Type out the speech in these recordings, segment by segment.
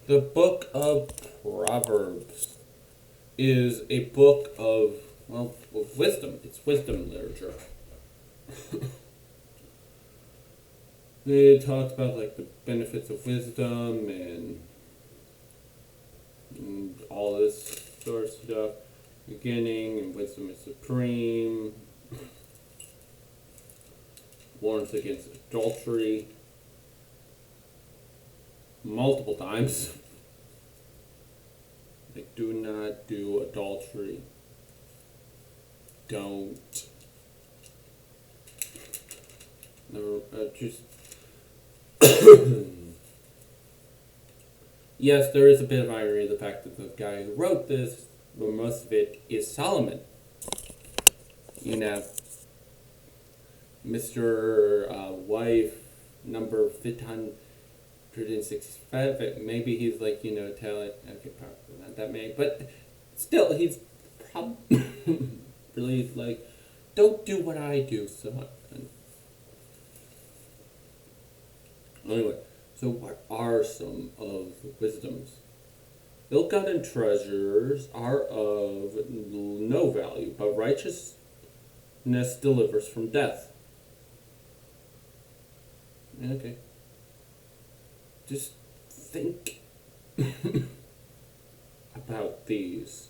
The book of Proverbs is a book of wisdom. It's wisdom literature. It talks about like the benefits of wisdom and all this sort of stuff. Beginning and wisdom is supreme. Warns against adultery multiple times. Like, do not do adultery. Don't. No, just. Yes, there is a bit of irony in the fact that the guy who wrote this, but most of it is Solomon. You know, Mr. Wife, number 565. Maybe he's like, telling. Okay, probably not that many, but still, he's probably really like, don't do what I do. So, anyway, so what are some of the wisdoms? Ill-gotten treasures are of no value, but righteousness delivers from death. Okay. Just think about these.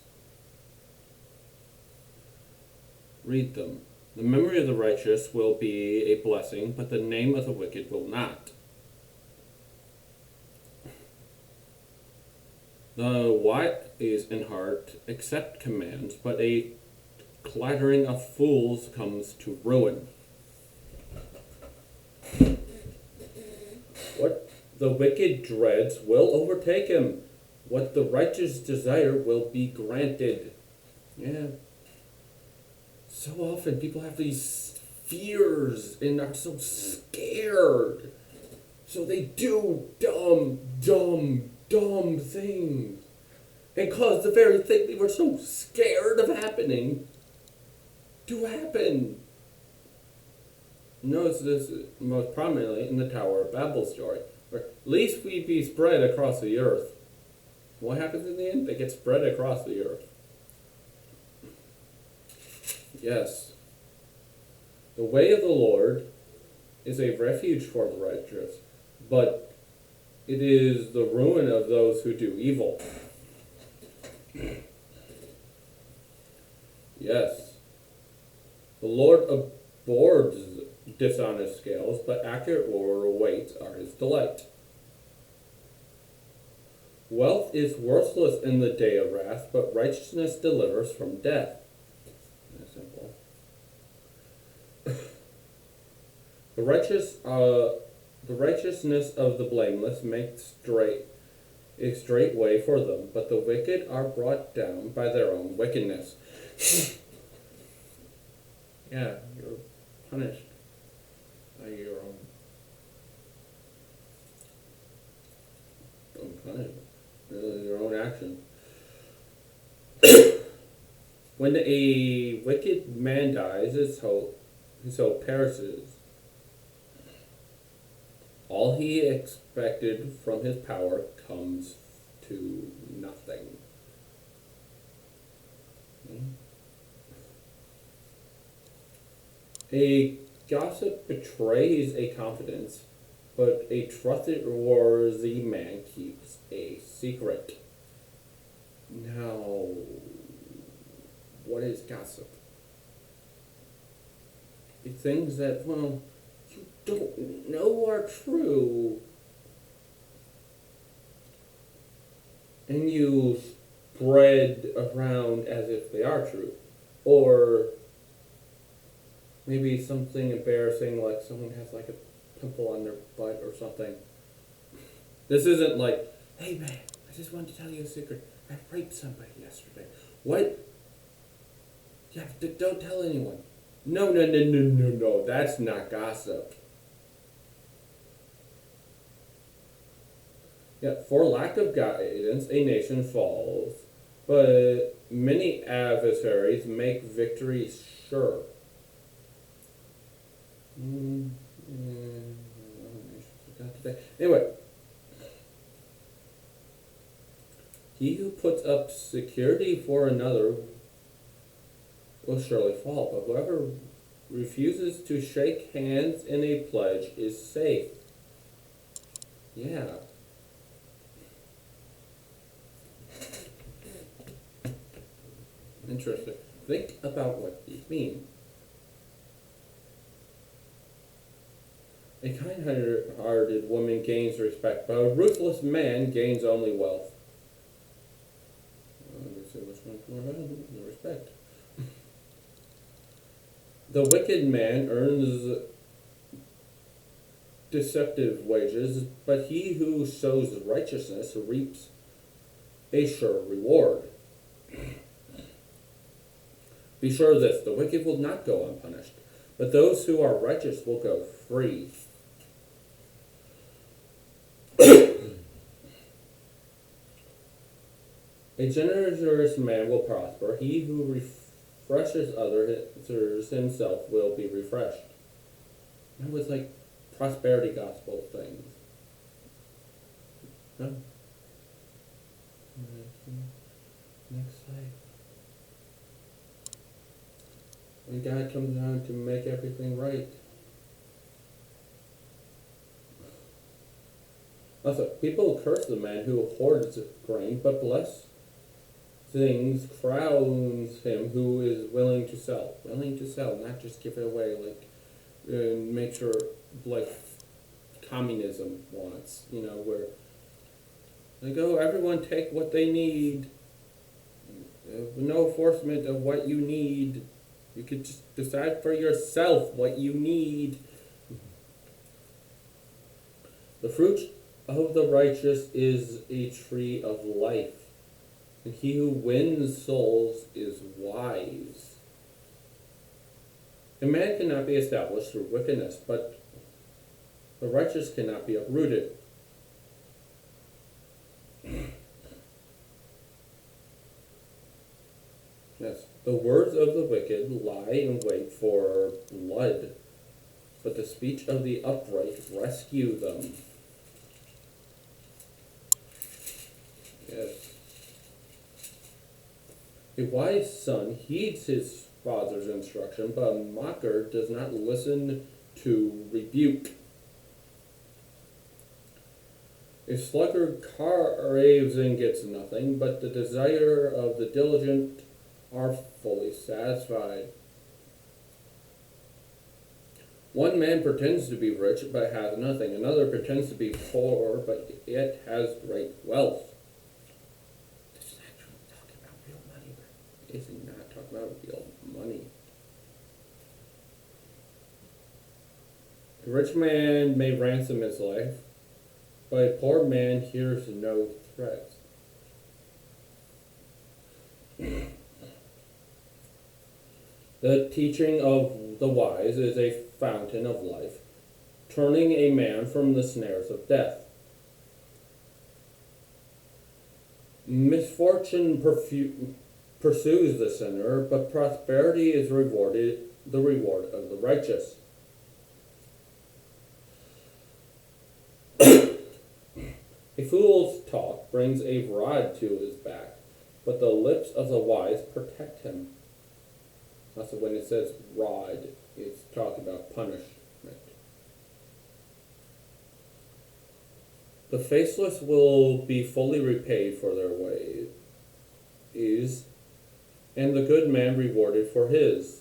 Read them. The memory of the righteous will be a blessing, but the name of the wicked will not. The wise in heart accept commands, but a clattering of fools comes to ruin. What the wicked dreads will overtake him. What the righteous desire will be granted. Yeah. So often people have these fears and are so scared. So they do dumb things. And cause the very thing they were so scared of happening to happen. Notice this most prominently in the Tower of Babel story, where least we be spread across the earth. What happens in the end? They get spread across the earth. Yes. The way of the Lord is a refuge for the righteous, but it is the ruin of those who do evil. Yes. The Lord abhors dishonest scales, but accurate weights are his delight. Wealth is worthless in the day of wrath, but righteousness delivers from death. That's simple. The righteousness of the blameless makes a straight way for them, but the wicked are brought down by their own wickedness. Yeah, you're punished by your own punishment, your own action. When a wicked man dies, his hope perishes. All he expected from his power comes to nothing. A gossip betrays a confidence, but a trustworthy man keeps a secret. Now, what is gossip? The things that, you don't know are true, and you spread around as if they are true. Or maybe something embarrassing, like someone has like a pimple on their butt or something. This isn't like, hey man, I just wanted to tell you a secret. I raped somebody yesterday. What? Yeah, don't tell anyone. No. That's not gossip. Yeah, for lack of guidance, a nation falls, but many adversaries make victory sure. Anyway, He who puts up security for another will surely fall, but whoever refuses to shake hands in a pledge is safe. Yeah. Interesting. Think about what these mean. A kind-hearted woman gains respect, but a ruthless man gains only wealth. Let me see which one's more valuable. The respect. The wicked man earns deceptive wages, but he who sows righteousness reaps a sure reward. Be sure of this, the wicked will not go unpunished, but those who are righteous will go free. A generous man will prosper. He who refreshes others himself will be refreshed. That was like prosperity gospel things. Huh? Next slide. When God comes down to make everything right. Also, people curse the man who hoards grain, but bless things crowns him who is willing to sell. Willing to sell, not just give it away like make sure like communism wants, where they go, everyone take what they need. No enforcement of what you need. You could just decide for yourself what you need. The fruit of the righteous is a tree of life, and he who wins souls is wise. A man cannot be established through wickedness, but the righteous cannot be uprooted. Yes, the words of the wicked lie in wait for blood, but the speech of the upright rescue them. Yes. A wise son heeds his father's instruction, but a mocker does not listen to rebuke. A sluggard craves and gets nothing, but the desire of the diligent are fully satisfied. One man pretends to be rich, but has nothing. Another pretends to be poor, but yet has great wealth. This is actually talking about real money, but is not talking about real money. A rich man may ransom his life, but a poor man hears no threats. The teaching of the wise is a fountain of life, turning a man from the snares of death. Misfortune pursues the sinner, but prosperity is the reward of the righteous. A fool's talk brings a rod to his back, but the lips of the wise protect him. Also, when it says rod, it's talking about punishment. The faithless will be fully repaid for their ways, and the good man rewarded for his.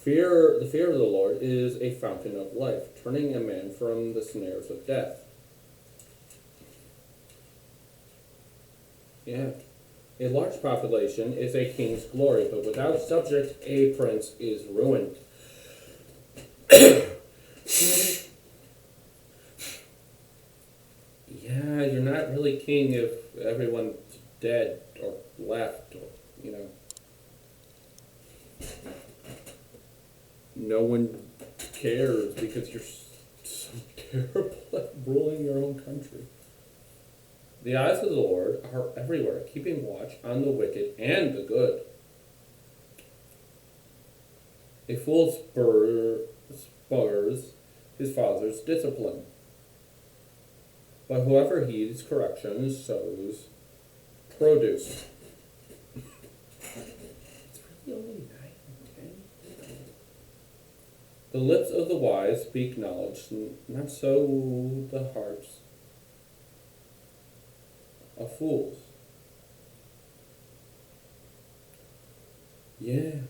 The fear of the Lord is a fountain of life, turning a man from the snares of death. Yeah. A large population is a king's glory, but without subjects, a prince is ruined. Yeah, you're not really king if everyone's dead or left, or, no one cares because you're so terrible at ruling your own country. The eyes of the Lord are everywhere, keeping watch on the wicked and the good. A fool spurs his father's discipline, but whoever heeds correction sows produce. It's really only 9 and 10. The lips of the wise speak knowledge, not so the hearts of fools. Yeah.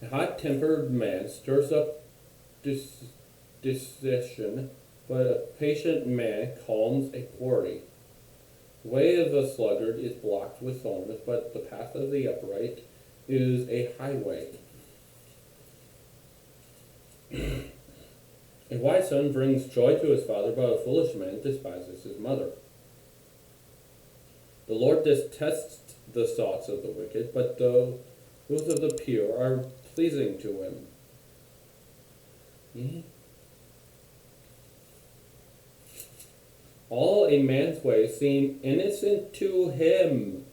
A hot-tempered man stirs up dissension, but a patient man calms a quarry. The way of the sluggard is blocked with thorns, but the path of the upright is a highway. A wise son brings joy to his father, but a foolish man despises his mother. The Lord detests the thoughts of the wicked, but those of the pure are pleasing to him. Mm-hmm. All a man's ways seem innocent to him,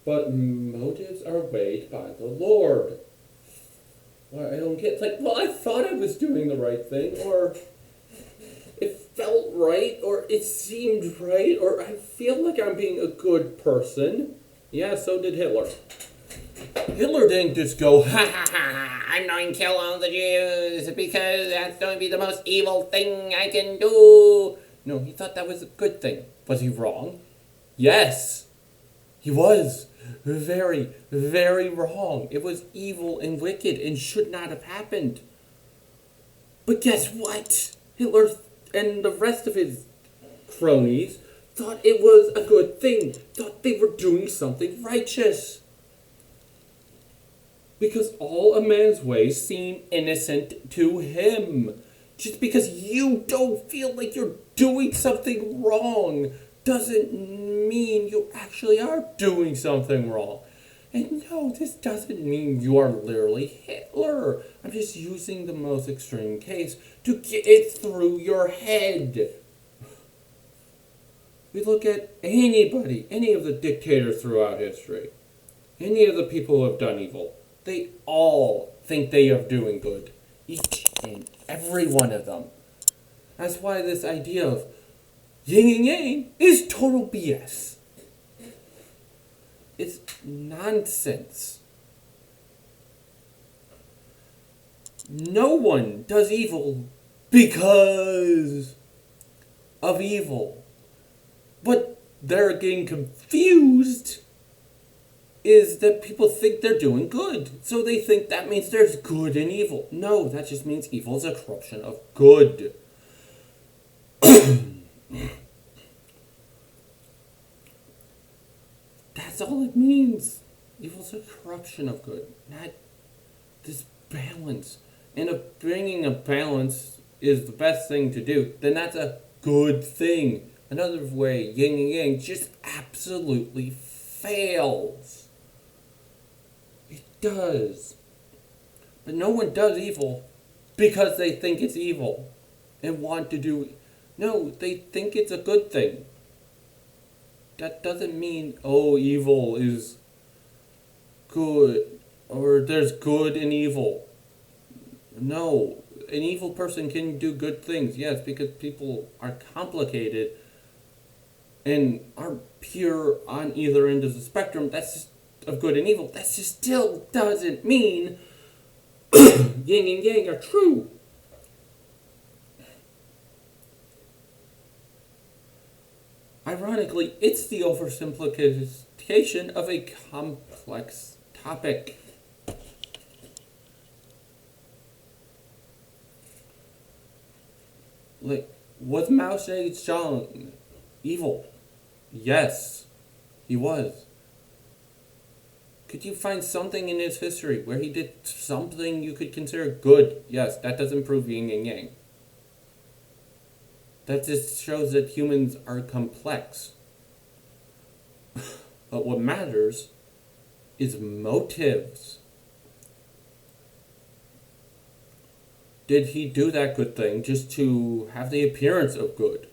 but motives are weighed by the Lord. Well, I don't get, like, well, I thought I was doing the right thing, or it felt right, or it seemed right, or I feel like I'm being a good person. Yeah, so did Hitler. Hitler didn't just go, ha ha ha, I'm going to kill all the Jews because that's going to be the most evil thing I can do. No, he thought that was a good thing. Was he wrong? Yes, he was. Very, very wrong. It was evil and wicked and should not have happened. But guess what? Hitler and the rest of his cronies thought it was a good thing. Thought they were doing something righteous. Because all a man's ways seem innocent to him. Just because you don't feel like you're doing something wrong doesn't mean you actually are doing something wrong. And no, this doesn't mean you are literally Hitler. I'm just using the most extreme case to get it through your head. We look at anybody, any of the dictators throughout history, any of the people who have done evil. They all think they are doing good. Each and every one of them. That's why this idea of yin and yang is total BS. It's nonsense. No one does evil because of evil. What they're getting confused is that people think they're doing good. So they think that means there's good and evil. No, that just means evil is a corruption of good. That's all it means. Evil is a corruption of good, not this balance. And if bringing a balance is the best thing to do, then that's a good thing. Another way, yin and yang just absolutely fails. It does. But no one does evil because they think it's evil and want to do. No, they think it's a good thing. That doesn't mean, oh, evil is good, or there's good and evil. No, an evil person can do good things, yes, because people are complicated and aren't pure on either end of the spectrum. That's just of good and evil. That just still doesn't mean yin and yang are true. Ironically, it's the oversimplification of a complex topic. Like, was Mao Zedong evil? Yes, he was. Could you find something in his history where he did something you could consider good? Yes, that doesn't prove yin and yang. That just shows that humans are complex. But what matters is motives. Did he do that good thing just to have the appearance of good?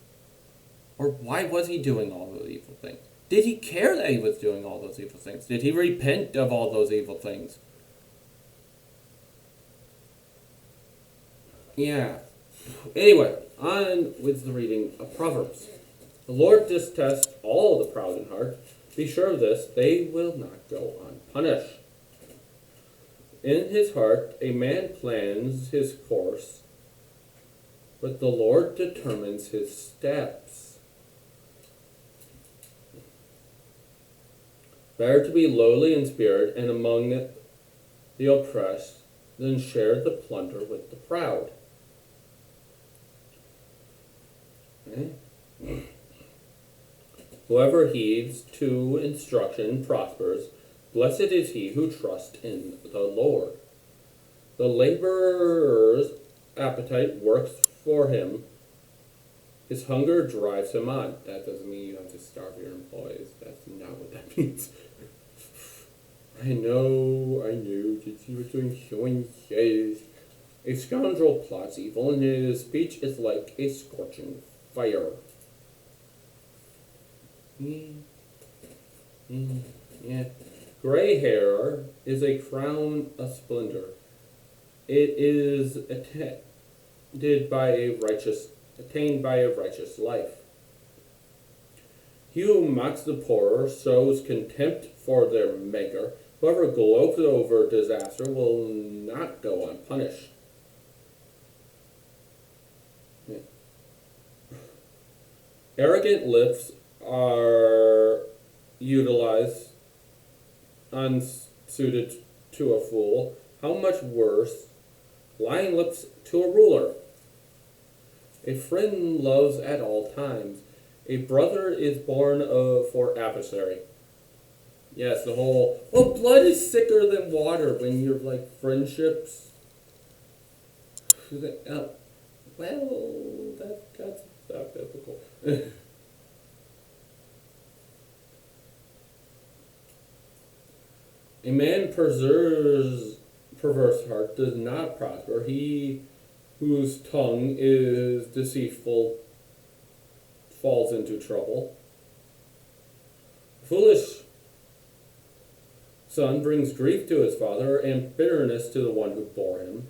Or why was he doing all those evil things? Did he care that he was doing all those evil things? Did he repent of all those evil things? Yeah. Anyway, on with the reading of Proverbs. The Lord detests all the proud in heart. Be sure of this, they will not go unpunished. In his heart, a man plans his course, but the Lord determines his steps. Better to be lowly in spirit and among the oppressed than share the plunder with the proud. Okay. Whoever heeds to instruction prospers. Blessed is he who trusts in the Lord. The laborer's appetite works for him. His hunger drives him on. That doesn't mean you have to starve your employees. That's not what that means. I know. Did you see what doing says? A scoundrel plots evil, and his speech is like a scorching fire. Yeah. Gray hair is a crown of splendor. It is attained by a righteous life. He who mocks the poor shows contempt for their maker. Whoever gloats over disaster will not go unpunished. Yeah. Arrogant lips are utilized unsuited to a fool. How much worse lying lips to a ruler. A friend loves at all times. A brother is born for adversary. Yes, the whole, well, blood is sicker than water when you're like friendships. Well, that's not biblical. A man perverse heart does not prosper. He whose tongue is deceitful falls into trouble. Foolish son brings grief to his father and bitterness to the one who bore him.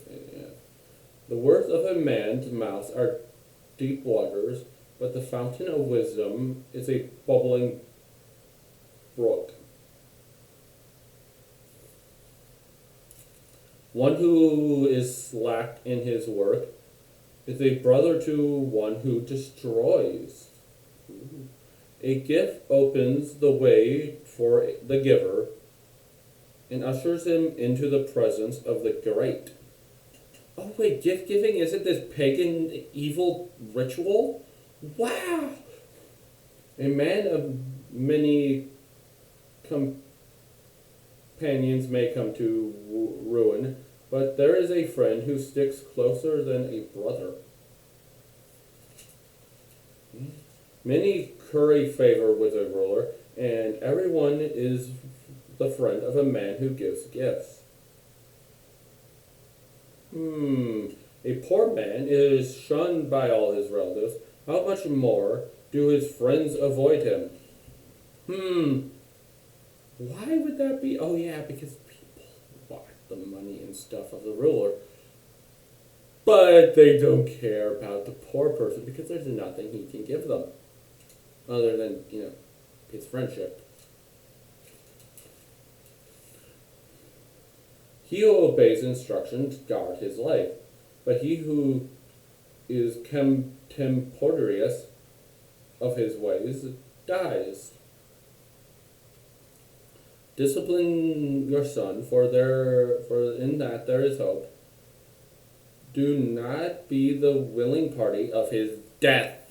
Yeah. The words of a man's mouth are deep waters, but the fountain of wisdom is a bubbling brook. One who is slack in his work is a brother to one who destroys. A gift opens the way for the giver and ushers him into the presence of the great. Oh wait, gift giving isn't this pagan evil ritual? Wow! A man of many companions may come to ruin, but there is a friend who sticks closer than a brother. Many curry favor with a ruler, and everyone is the friend of a man who gives gifts. A poor man is shunned by all his relatives. How much more do his friends avoid him? Why would that be? Oh yeah, because people want the money and stuff of the ruler. But they don't care about the poor person because there's nothing he can give them. Other than, his friendship. He who obeys instructions guard his life, but he who is contemporaneous of his ways dies. Discipline your son, for in that there is hope. Do not be the willing party of his death.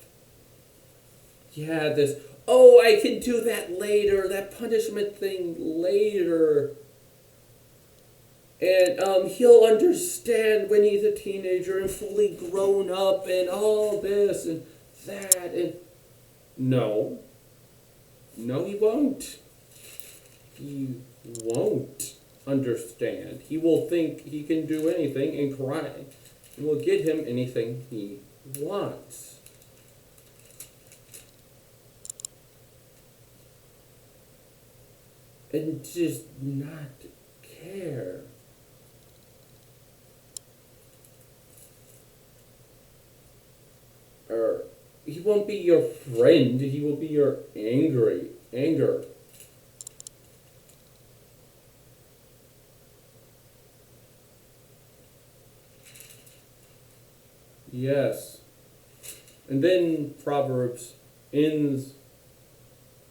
Yeah, I can do that later, that punishment thing later. And he'll understand when he's a teenager and fully grown up and all this and that and... No, he won't. He won't understand. He will think he can do anything and cry. And will get him anything he wants. And just not care. or he won't be your friend. He will be your anger. Yes. And then Proverbs ends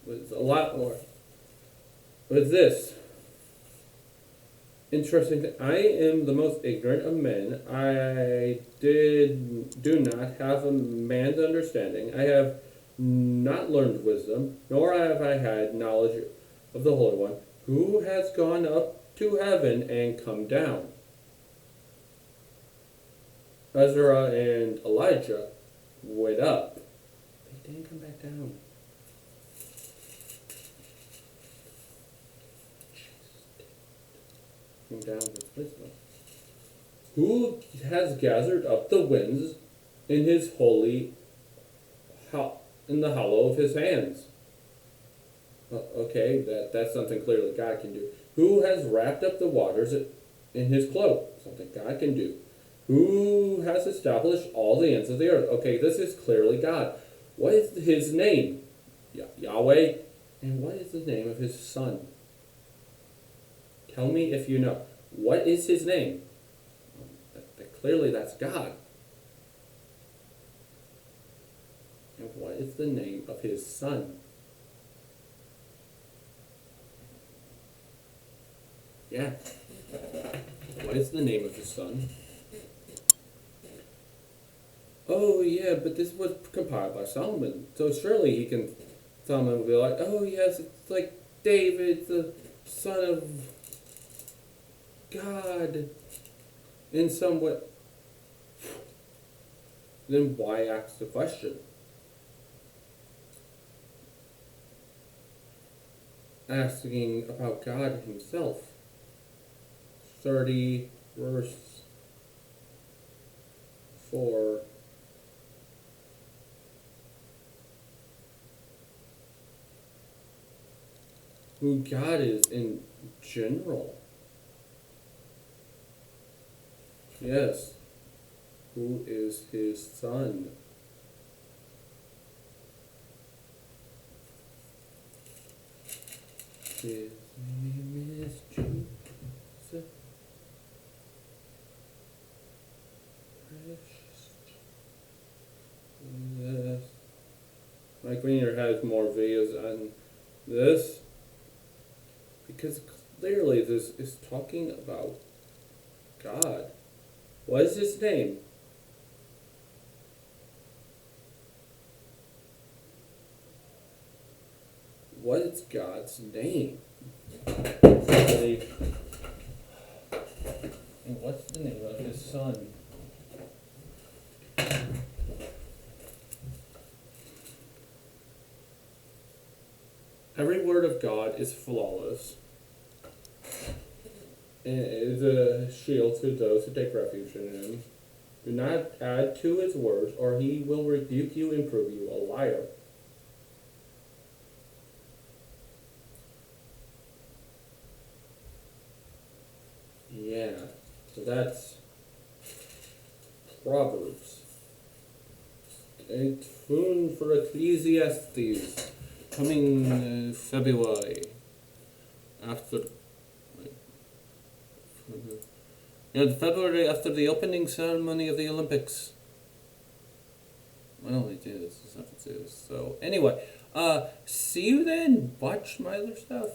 with a lot more. With this interesting thing. I am the most ignorant of men. I do not have a man's understanding. I have not learned wisdom, nor have I had knowledge of the Holy One, who has gone up to heaven and come down. Ezra and Elijah went up. They didn't come back down. Came down with wisdom. Who has gathered up the winds in his holy, in the hollow of his hands? Okay, that's something clearly God can do. Who has wrapped up the waters in his cloak? Something God can do. Who has established all the ends of the earth? Okay, this is clearly God. What is his name? Yahweh. And what is the name of his son? Tell me if you know. What is his name? Clearly that's God. And what is the name of his son? Yeah. What is the name of his son? Oh yeah, but this was compiled by Solomon. So surely Solomon will be like, oh yes, it's like David, the son of God, in some way. Then why ask the question? Asking about God himself. 30 verse 4. Who God is in general. Yes. Who is his son? His name is Jesus. Precious Jesus. Mike Wiener has more videos on this because clearly this is talking about God. What is his name? What is God's name? And what's the name of his son? Every word of God is flawless. And it is a shield to those who take refuge in him. Do not add to his words, or he will rebuke you and prove you a liar. Yeah, so that's Proverbs. Stay tuned for Ecclesiastes coming February after. Yeah, February after the opening ceremony of the Olympics. Well, they do this. It's not to do this. So anyway, see you then. Watch my other stuff.